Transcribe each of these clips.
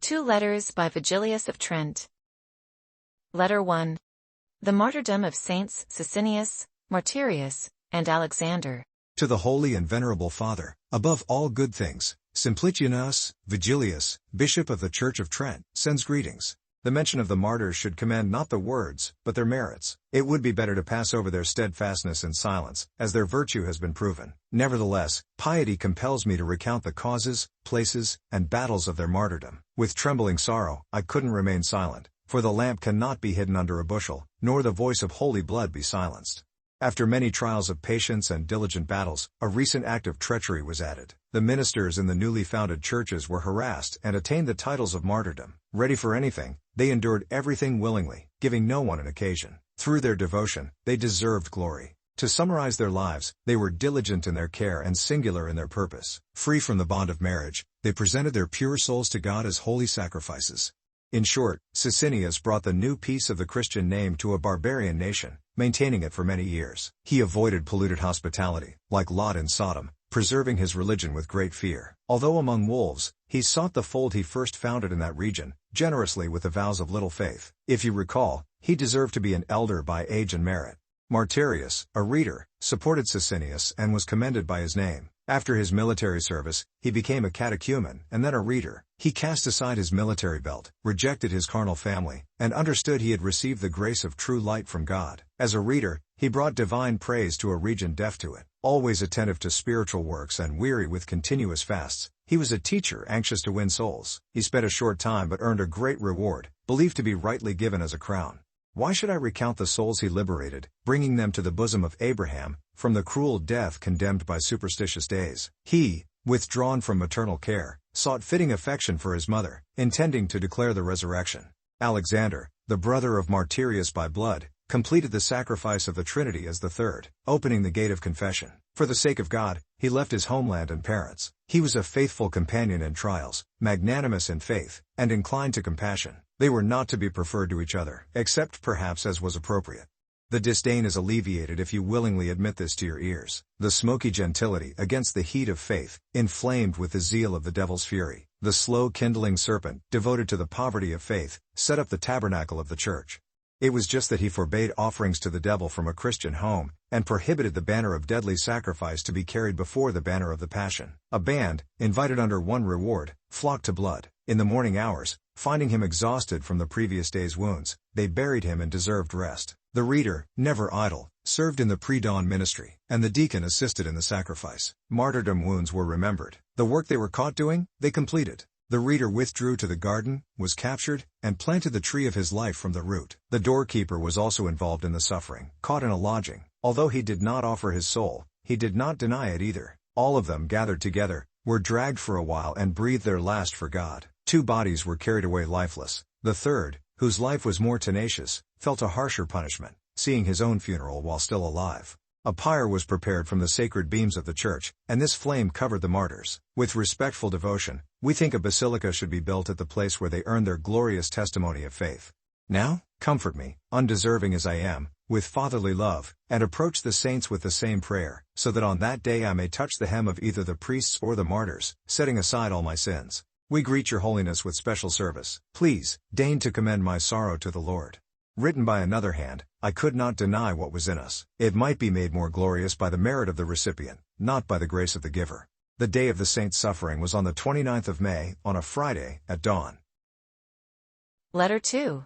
Two letters by Vigilius of Trent. Letter 1. The Martyrdom of Saints Sisinnius, Martyrius, and Alexander. To the Holy and Venerable Father, above all good things, Simplicianus, Vigilius, Bishop of the Church of Trent, sends greetings. The mention of the martyrs should commend not the words, but their merits. It would be better to pass over their steadfastness in silence, as their virtue has been proven. Nevertheless, piety compels me to recount the causes, places, and battles of their martyrdom. With trembling sorrow, I couldn't remain silent, for the lamp cannot be hidden under a bushel, nor the voice of holy blood be silenced. After many trials of patience and diligent battles, a recent act of treachery was added. The ministers in the newly founded churches were harassed and attained the titles of martyrdom. Ready for anything, they endured everything willingly, giving no one an occasion. Through their devotion, they deserved glory. To summarize their lives, they were diligent in their care and singular in their purpose. Free from the bond of marriage, they presented their pure souls to God as holy sacrifices. In short, Sisinnius brought the new peace of the Christian name to a barbarian nation, maintaining it for many years. He avoided polluted hospitality, like Lot in Sodom, preserving his religion with great fear. Although among wolves, he sought the fold he first founded in that region, generously with the vows of little faith. If you recall, he deserved to be an elder by age and merit. Martyrius, a reader, supported Sisinnius and was commended by his name. After his military service, he became a catechumen and then a reader. He cast aside his military belt, rejected his carnal family, and understood he had received the grace of true light from God. As a reader, he brought divine praise to a region deaf to it. Always attentive to spiritual works and weary with continuous fasts, he was a teacher anxious to win souls. He spent a short time but earned a great reward, believed to be rightly given as a crown. Why should I recount the souls he liberated, bringing them to the bosom of Abraham, from the cruel death condemned by superstitious days? He, withdrawn from maternal care, sought fitting affection for his mother, intending to declare the resurrection. Alexander, the brother of Martyrius by blood, completed the sacrifice of the Trinity as the third, opening the gate of confession. For the sake of God, he left his homeland and parents. He was a faithful companion in trials, magnanimous in faith, and inclined to compassion. They were not to be preferred to each other, except perhaps as was appropriate. The disdain is alleviated if you willingly admit this to your ears. The smoky gentility against the heat of faith, inflamed with the zeal of the devil's fury. The slow kindling serpent, devoted to the poverty of faith, set up the tabernacle of the church. It was just that he forbade offerings to the devil from a Christian home, and prohibited the banner of deadly sacrifice to be carried before the banner of the Passion. A band, invited under one reward, flocked to blood. In the morning hours, finding him exhausted from the previous day's wounds, they buried him in deserved rest. The reader, never idle, served in the pre-dawn ministry, and the deacon assisted in the sacrifice. Martyrdom wounds were remembered. The work they were caught doing, they completed. The reader withdrew to the garden, was captured, and planted the tree of his life from the root. The doorkeeper was also involved in the suffering, caught in a lodging. Although he did not offer his soul, he did not deny it either. All of them gathered together, were dragged for a while and breathed their last for God. 2 bodies were carried away lifeless. The third, whose life was more tenacious, felt a harsher punishment, seeing his own funeral while still alive. A pyre was prepared from the sacred beams of the church, and this flame covered the martyrs. With respectful devotion, we think a basilica should be built at the place where they earned their glorious testimony of faith. Now, comfort me, undeserving as I am, with fatherly love, and approach the saints with the same prayer, so that on that day I may touch the hem of either the priests or the martyrs, setting aside all my sins. We greet your holiness with special service. Please, deign to commend my sorrow to the Lord. Written by another hand, I could not deny what was in us. It might be made more glorious by the merit of the recipient, not by the grace of the giver. The day of the saint's suffering was on the 29th of May, on a Friday, at dawn. Letter 2.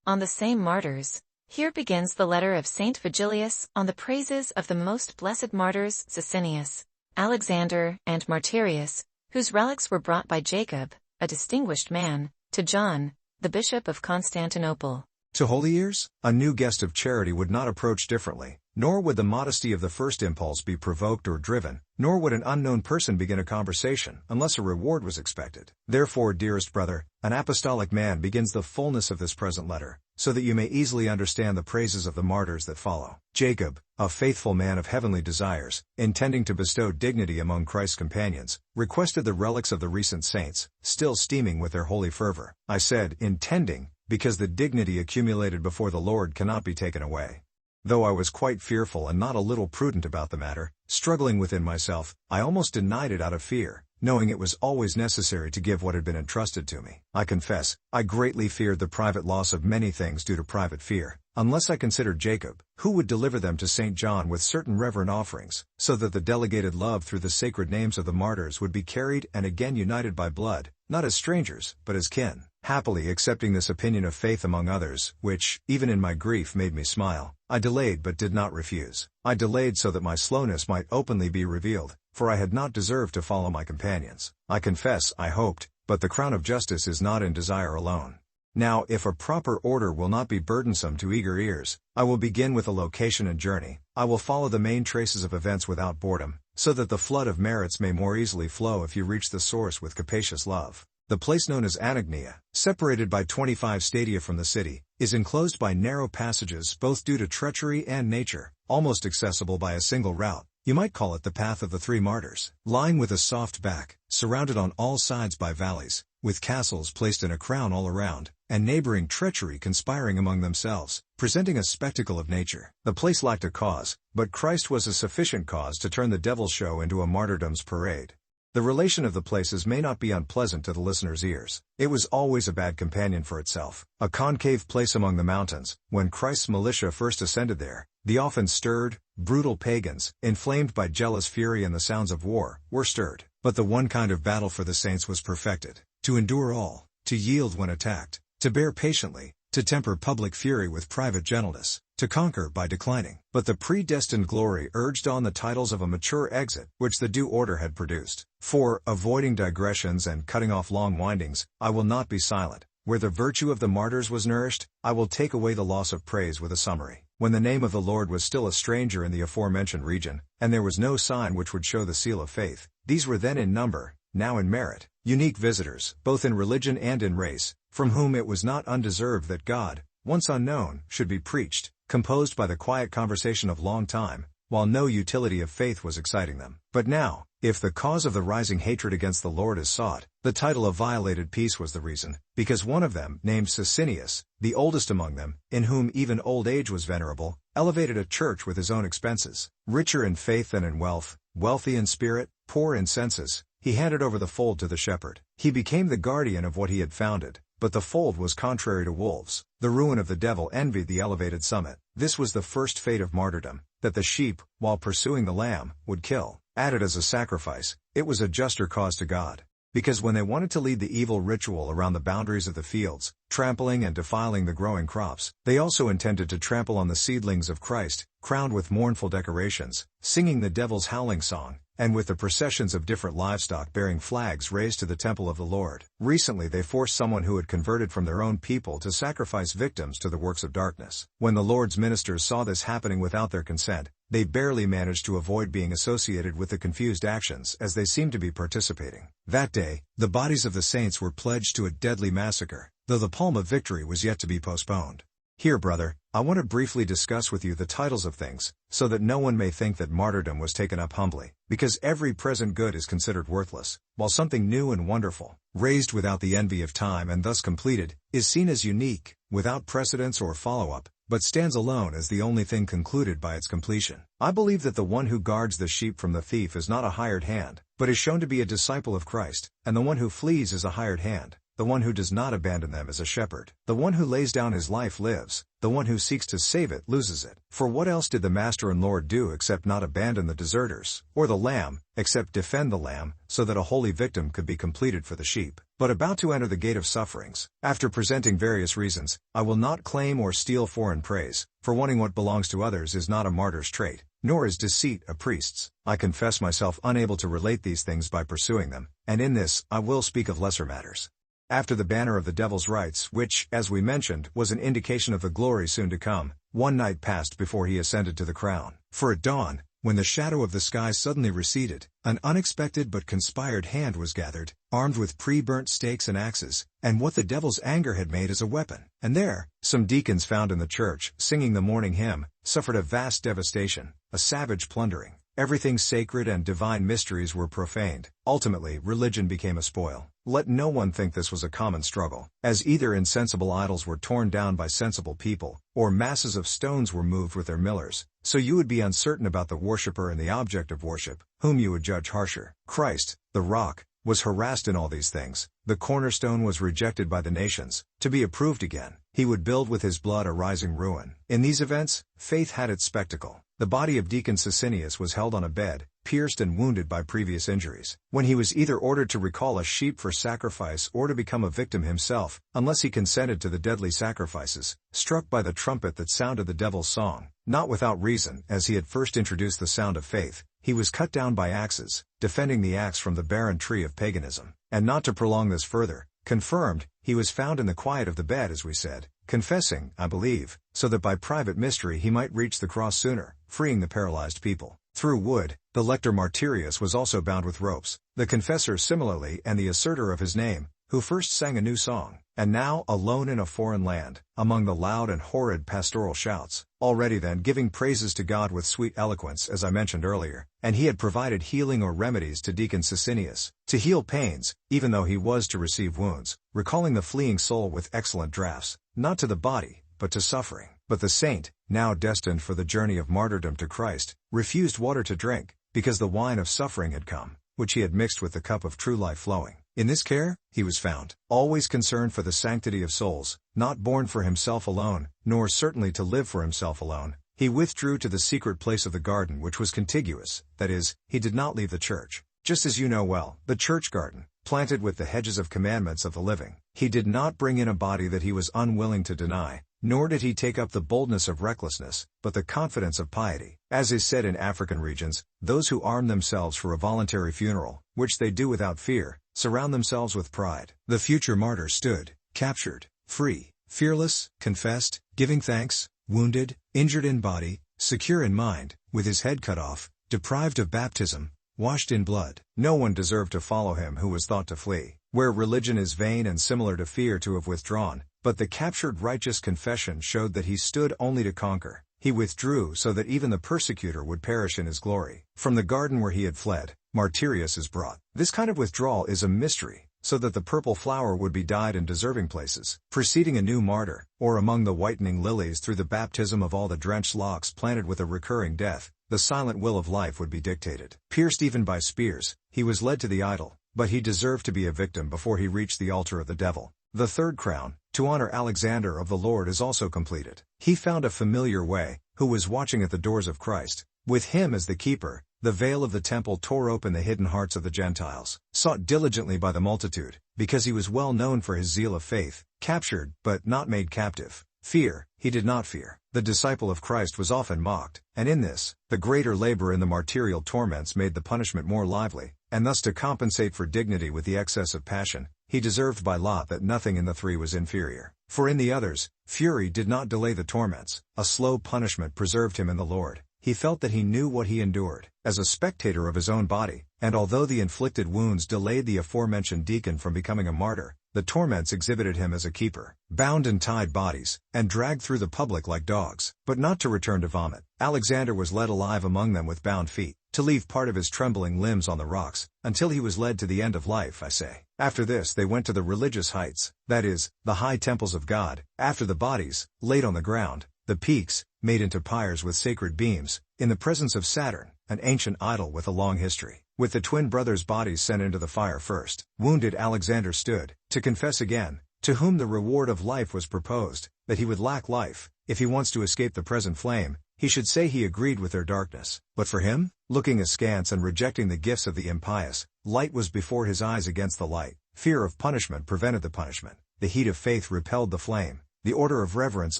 On the same martyrs. Here begins the letter of Saint Vigilius on the praises of the most blessed martyrs Sisinnius, Alexander, and Martyrius, whose relics were brought by Jacob, a distinguished man, to John, the Bishop of Constantinople. To holy ears, a new guest of charity would not approach differently, nor would the modesty of the first impulse be provoked or driven, nor would an unknown person begin a conversation unless a reward was expected. Therefore, dearest brother, an apostolic man begins the fullness of this present letter, so that you may easily understand the praises of the martyrs that follow. Jacob, a faithful man of heavenly desires, intending to bestow dignity among Christ's companions, requested the relics of the recent saints, still steaming with their holy fervor. I said, intending, because the dignity accumulated before the Lord cannot be taken away. Though I was quite fearful and not a little prudent about the matter, struggling within myself, I almost denied it out of fear, knowing it was always necessary to give what had been entrusted to me. I confess, I greatly feared the private loss of many things due to private fear, unless I considered Jacob, who would deliver them to St. John with certain reverent offerings, so that the delegated love through the sacred names of the martyrs would be carried and again united by blood, not as strangers, but as kin. Happily accepting this opinion of faith among others, which, even in my grief made me smile, I delayed but did not refuse. I delayed so that my slowness might openly be revealed, for I had not deserved to follow my companions. I confess I hoped, but the crown of justice is not in desire alone. Now if a proper order will not be burdensome to eager ears, I will begin with a location and journey. I will follow the main traces of events without boredom, so that the flood of merits may more easily flow if you reach the source with capacious love. The place known as Anagnia, separated by 25 stadia from the city, is enclosed by narrow passages both due to treachery and nature, almost accessible by a single route. You might call it the path of the three martyrs. Lying with a soft back, surrounded on all sides by valleys, with castles placed in a crown all around, and neighboring treachery conspiring among themselves, presenting a spectacle of nature. The place lacked a cause, but Christ was a sufficient cause to turn the devil's show into a martyrdom's parade. The relation of the places may not be unpleasant to the listener's ears. It was always a bad companion for itself. A concave place among the mountains, when Christ's militia first ascended there, the often stirred, brutal pagans, inflamed by jealous fury and the sounds of war, were stirred. But the one kind of battle for the saints was perfected: to endure all, to yield when attacked, to bear patiently, to temper public fury with private gentleness, to conquer by declining. But the predestined glory urged on the titles of a mature exit, which the due order had produced. For, avoiding digressions and cutting off long windings, I will not be silent. Where the virtue of the martyrs was nourished, I will take away the loss of praise with a summary. When the name of the Lord was still a stranger in the aforementioned region, and there was no sign which would show the seal of faith, these were then in number, now in merit, unique visitors, both in religion and in race, from whom it was not undeserved that God, once unknown, should be preached, composed by the quiet conversation of long time, while no utility of faith was exciting them. But now, if the cause of the rising hatred against the Lord is sought, the title of violated peace was the reason, because one of them, named Sisinnius, the oldest among them, in whom even old age was venerable, elevated a church with his own expenses. Richer in faith than in wealth, wealthy in spirit, poor in senses, he handed over the fold to the shepherd. He became the guardian of what he had founded, but the fold was contrary to wolves. The ruin of the devil envied the elevated summit. This was the first fate of martyrdom, that the sheep, while pursuing the lamb, would kill. Added as a sacrifice, it was a juster cause to God. Because when they wanted to lead the evil ritual around the boundaries of the fields, trampling and defiling the growing crops, they also intended to trample on the seedlings of Christ, crowned with mournful decorations, singing the devil's howling song, and with the processions of different livestock bearing flags raised to the temple of the Lord. Recently they forced someone who had converted from their own people to sacrifice victims to the works of darkness. When the Lord's ministers saw this happening without their consent, they barely managed to avoid being associated with the confused actions as they seemed to be participating. That day, the bodies of the saints were pledged to a deadly massacre, though the palm of victory was yet to be postponed. Here, brother, I want to briefly discuss with you the titles of things, so that no one may think that martyrdom was taken up humbly, because every present good is considered worthless, while something new and wonderful, raised without the envy of time and thus completed, is seen as unique, without precedence or follow-up, but stands alone as the only thing concluded by its completion. I believe that the one who guards the sheep from the thief is not a hired hand, but is shown to be a disciple of Christ, and the one who flees is a hired hand. The one who does not abandon them is a shepherd. The one who lays down his life lives, the one who seeks to save it loses it. For what else did the Master and Lord do except not abandon the deserters, or the lamb, except defend the lamb, so that a holy victim could be completed for the sheep? But about to enter the gate of sufferings, after presenting various reasons, I will not claim or steal foreign praise, for wanting what belongs to others is not a martyr's trait, nor is deceit a priest's. I confess myself unable to relate these things by pursuing them, and in this I will speak of lesser matters. After the banner of the devil's rites, which, as we mentioned, was an indication of the glory soon to come, one night passed before he ascended to the crown. For at dawn, when the shadow of the sky suddenly receded, an unexpected but conspired hand was gathered, armed with pre-burnt stakes and axes, and what the devil's anger had made as a weapon. And there, some deacons found in the church, singing the morning hymn, suffered a vast devastation, a savage plundering. Everything sacred and divine mysteries were profaned. Ultimately, religion became a spoil. Let no one think this was a common struggle, as either insensible idols were torn down by sensible people, or masses of stones were moved with their millers, so you would be uncertain about the worshipper and the object of worship, whom you would judge harsher. Christ, the rock, was harassed in all these things. The cornerstone was rejected by the nations, to be approved again. He would build with his blood a rising ruin. In these events, faith had its spectacle. The body of Deacon Sisinnius was held on a bed, pierced and wounded by previous injuries. When he was either ordered to recall a sheep for sacrifice or to become a victim himself, unless he consented to the deadly sacrifices, struck by the trumpet that sounded the devil's song, not without reason, as he had first introduced the sound of faith, he was cut down by axes, defending the axe from the barren tree of paganism. And not to prolong this further, confirmed, he was found in the quiet of the bed, as we said, confessing, I believe, so that by private mystery he might reach the cross sooner, freeing the paralyzed people. Through wood, the lector Martyrius was also bound with ropes, the confessor similarly, and the asserter of his name, who first sang a new song, and now alone in a foreign land, among the loud and horrid pastoral shouts, already then giving praises to God with sweet eloquence, as I mentioned earlier, and he had provided healing or remedies to Deacon Sisinnius, to heal pains, even though he was to receive wounds, recalling the fleeing soul with excellent draughts, not to the body, but to suffering. But the saint, now destined for the journey of martyrdom to Christ, refused water to drink, because the wine of suffering had come, which he had mixed with the cup of true life flowing. In this care, he was found, always concerned for the sanctity of souls, not born for himself alone, nor certainly to live for himself alone. He withdrew to the secret place of the garden which was contiguous, that is, he did not leave the church. Just as you know well, the church garden, planted with the hedges of commandments of the living. He did not bring in a body that he was unwilling to deny, nor did he take up the boldness of recklessness, but the confidence of piety. As is said in African regions, those who arm themselves for a voluntary funeral, which they do without fear, surround themselves with pride. The future martyr stood, captured, free, fearless, confessed, giving thanks, wounded, injured in body, secure in mind, with his head cut off, deprived of baptism, washed in blood. No one deserved to follow him who was thought to flee, where religion is vain and similar to fear to have withdrawn, but the captured righteous confession showed that he stood only to conquer. He withdrew so that even the persecutor would perish in his glory. From the garden where he had fled, Martyrius is brought. This kind of withdrawal is a mystery, so that the purple flower would be dyed in deserving places, preceding a new martyr, or among the whitening lilies through the baptism of all the drenched locks planted with a recurring death, the silent will of life would be dictated. Pierced even by spears, he was led to the idol, but he deserved to be a victim before he reached the altar of the devil. The third crown, to honor Alexander of the Lord, is also completed. He found a familiar way, who was watching at the doors of Christ. With him as the keeper, the veil of the temple tore open the hidden hearts of the Gentiles, sought diligently by the multitude, because he was well known for his zeal of faith, captured, but not made captive. Fear, he did not fear. The disciple of Christ was often mocked, and in this, the greater labor in the martyrial torments made the punishment more lively, and thus to compensate for dignity with the excess of passion, he deserved by lot that nothing in the three was inferior. For in the others, fury did not delay the torments, a slow punishment preserved him in the Lord. He felt that he knew what he endured, as a spectator of his own body, and although the inflicted wounds delayed the aforementioned deacon from becoming a martyr, the torments exhibited him as a keeper, bound and tied bodies, and dragged through the public like dogs, but not to return to vomit. Alexander was led alive among them with bound feet, to leave part of his trembling limbs on the rocks, until he was led to the end of life, I say. After this they went to the religious heights, that is, the high temples of God, after the bodies, laid on the ground, the peaks, made into pyres with sacred beams, in the presence of Saturn, an ancient idol with a long history. With the twin brothers' bodies sent into the fire first, wounded Alexander stood, to confess again, to whom the reward of life was proposed, that he would lack life. If he wants to escape the present flame, he should say he agreed with their darkness. But for him, looking askance and rejecting the gifts of the impious, light was before his eyes against the light. Fear of punishment prevented the punishment. The heat of faith repelled the flame. The order of reverence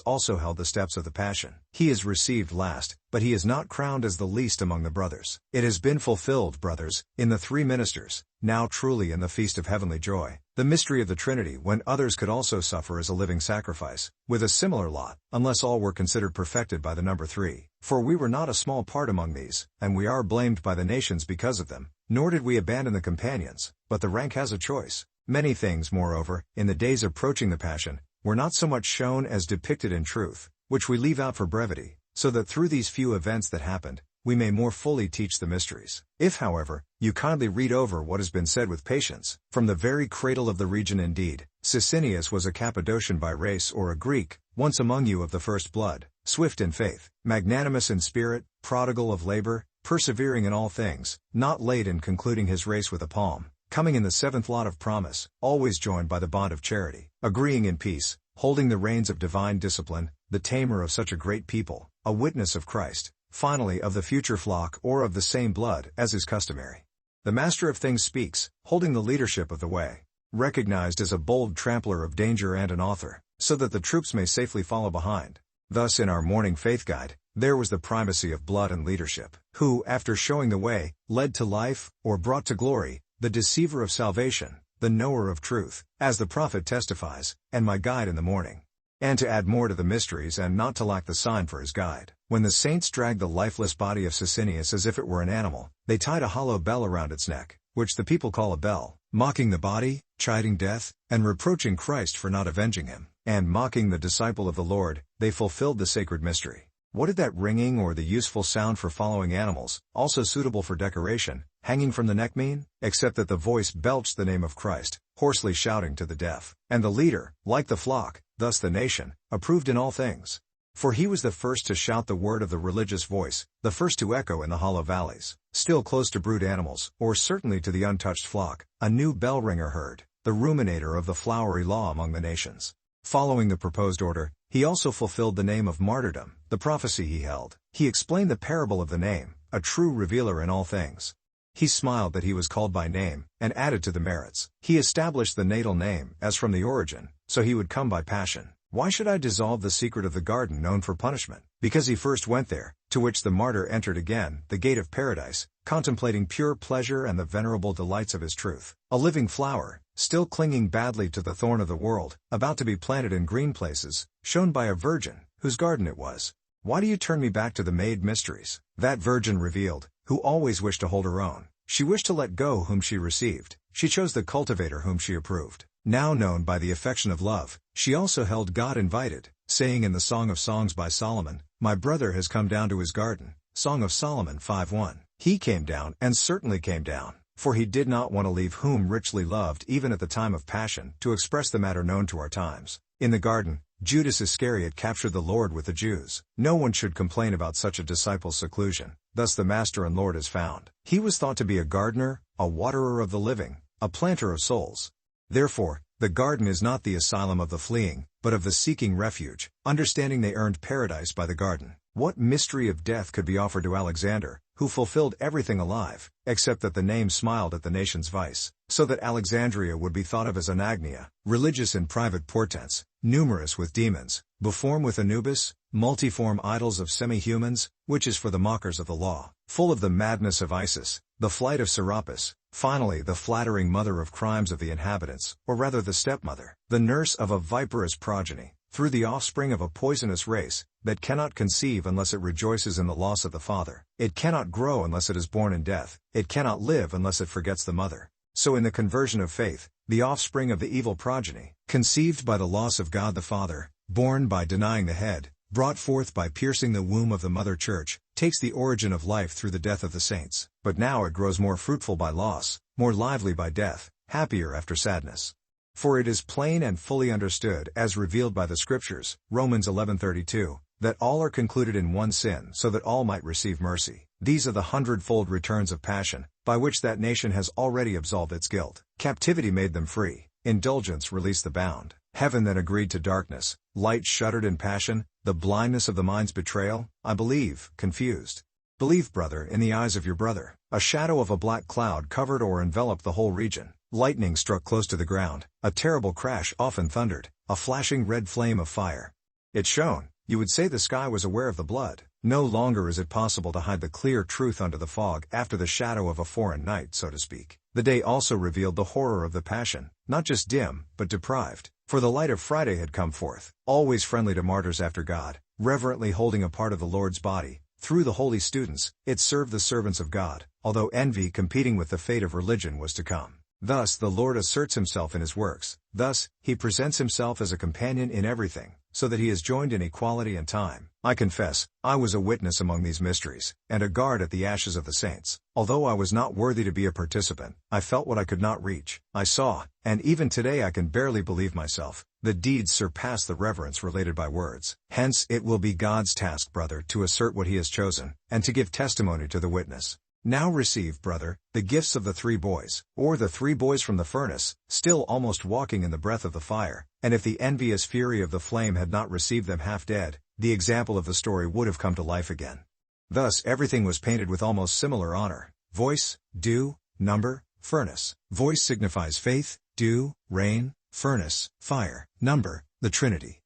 also held the steps of the passion. He is received last, but he is not crowned as the least among the brothers. It has been fulfilled, brothers, in the three ministers, now truly in the feast of heavenly joy, the mystery of the Trinity, when others could also suffer as a living sacrifice, with a similar lot, unless all were considered perfected by the number three. For we were not a small part among these, and we are blamed by the nations because of them, nor did we abandon the companions, but the rank has a choice. Many things, moreover, in the days approaching the Passion, were not so much shown as depicted in truth, which we leave out for brevity, so that through these few events that happened, we may more fully teach the mysteries. If, however, you kindly read over what has been said with patience, from the very cradle of the region indeed, Sisinnius was a Cappadocian by race or a Greek, once among you of the first blood, swift in faith, magnanimous in spirit, prodigal of labor, persevering in all things, not late in concluding his race with a palm. coming in the 7th lot of promise, always joined by the bond of charity, agreeing in peace, holding the reins of divine discipline, the tamer of such a great people, a witness of Christ, finally of the future flock or of the same blood as is customary. The master of things speaks, holding the leadership of the way, recognized as a bold trampler of danger and an author, so that the troops may safely follow behind. Thus in our morning faith guide, there was the primacy of blood and leadership, who, after showing the way, led to life, or brought to glory, the deceiver of salvation, the knower of truth, as the prophet testifies, and my guide in the morning. And to add more to the mysteries and not to lack the sign for his guide, when the saints dragged the lifeless body of Sisinnius as if it were an animal, they tied a hollow bell around its neck, which the people call a bell, mocking the body, chiding death, and reproaching Christ for not avenging him, and mocking the disciple of the Lord, they fulfilled the sacred mystery. What did that ringing or the useful sound for following animals, also suitable for decoration, hanging from the neck mean? Except that the voice belched the name of Christ, hoarsely shouting to the deaf, and the leader, like the flock, thus the nation, approved in all things. For he was the first to shout the word of the religious voice, the first to echo in the hollow valleys, still close to brute animals, or certainly to the untouched flock, a new bell-ringer heard, the ruminator of the flowery law among the nations. Following the proposed order, he also fulfilled the name of martyrdom, the prophecy he held. He explained the parable of the name, a true revealer in all things. He smiled that he was called by name, and added to the merits. He established the natal name, as from the origin, so he would come by passion. Why should I dissolve the secret of the garden known for punishment? Because he first went there, to which the martyr entered again, the gate of paradise, contemplating pure pleasure and the venerable delights of his truth. A living flower, still clinging badly to the thorn of the world, about to be planted in green places, shown by a virgin, whose garden it was. Why do you turn me back to the made mysteries? That virgin revealed, who always wished to hold her own. She wished to let go whom she received. She chose the cultivator whom she approved. Now known by the affection of love, she also held God invited, saying in the Song of Songs by Solomon, "My brother has come down to his garden." Song of Solomon 5:1. He came down, and certainly came down, for he did not want to leave whom richly loved even at the time of passion, to express the matter known to our times. In the garden, Judas Iscariot captured the Lord with the Jews. No one should complain about such a disciple's seclusion. Thus the Master and Lord is found. He was thought to be a gardener, a waterer of the living, a planter of souls. Therefore, the garden is not the asylum of the fleeing, but of the seeking refuge, understanding they earned paradise by the garden. What mystery of death could be offered to Alexander, who fulfilled everything alive, except that the name smiled at the nation's vice, so that Alexandria would be thought of as an Agnia, religious in private portents, numerous with demons, beform with Anubis, multiform idols of semi-humans, which is for the mockers of the law, full of the madness of Isis, the flight of Serapis, finally the flattering mother of crimes of the inhabitants, or rather the stepmother, the nurse of a viperous progeny, through the offspring of a poisonous race, that cannot conceive unless it rejoices in the loss of the father. It cannot grow unless it is born in death. It cannot live unless it forgets the mother. So in the conversion of faith, the offspring of the evil progeny, conceived by the loss of God the Father, born by denying the head, brought forth by piercing the womb of the mother church, takes the origin of life through the death of the saints. But now it grows more fruitful by loss, more lively by death, happier after sadness. For it is plain and fully understood, as revealed by the Scriptures, Romans 11:32, that all are concluded in one sin, so that all might receive mercy. These are the hundredfold returns of passion, by which that nation has already absolved its guilt. Captivity made them free, indulgence released the bound. Heaven then agreed to darkness, light shuddered in passion, the blindness of the mind's betrayal. I believe, confused. Believe, brother, in the eyes of your brother. A shadow of a black cloud covered or enveloped the whole region. Lightning struck close to the ground, a terrible crash often thundered, a flashing red flame of fire. It shone. You would say the sky was aware of the blood. No longer is it possible to hide the clear truth under the fog after the shadow of a foreign night, so to speak. The day also revealed the horror of the passion, not just dim, but deprived. For the light of Friday had come forth, always friendly to martyrs after God, reverently holding a part of the Lord's body. Through the holy students, it served the servants of God, although envy competing with the fate of religion was to come. Thus the Lord asserts himself in his works. Thus, he presents himself as a companion in everything, so that he is joined in equality and time. I confess, I was a witness among these mysteries, and a guard at the ashes of the saints. Although I was not worthy to be a participant, I felt what I could not reach. I saw, and even today I can barely believe myself. The deeds surpass the reverence related by words. Hence it will be God's task, brother, to assert what he has chosen, and to give testimony to the witness. Now receive, brother, the gifts of the 3 boys, or the 3 boys from the furnace, still almost walking in the breath of the fire, and if the envious fury of the flame had not received them half dead, the example of the story would have come to life again. Thus everything was painted with almost similar honor: voice, dew, number, furnace. Voice signifies faith, dew, rain, furnace, fire, number, the Trinity.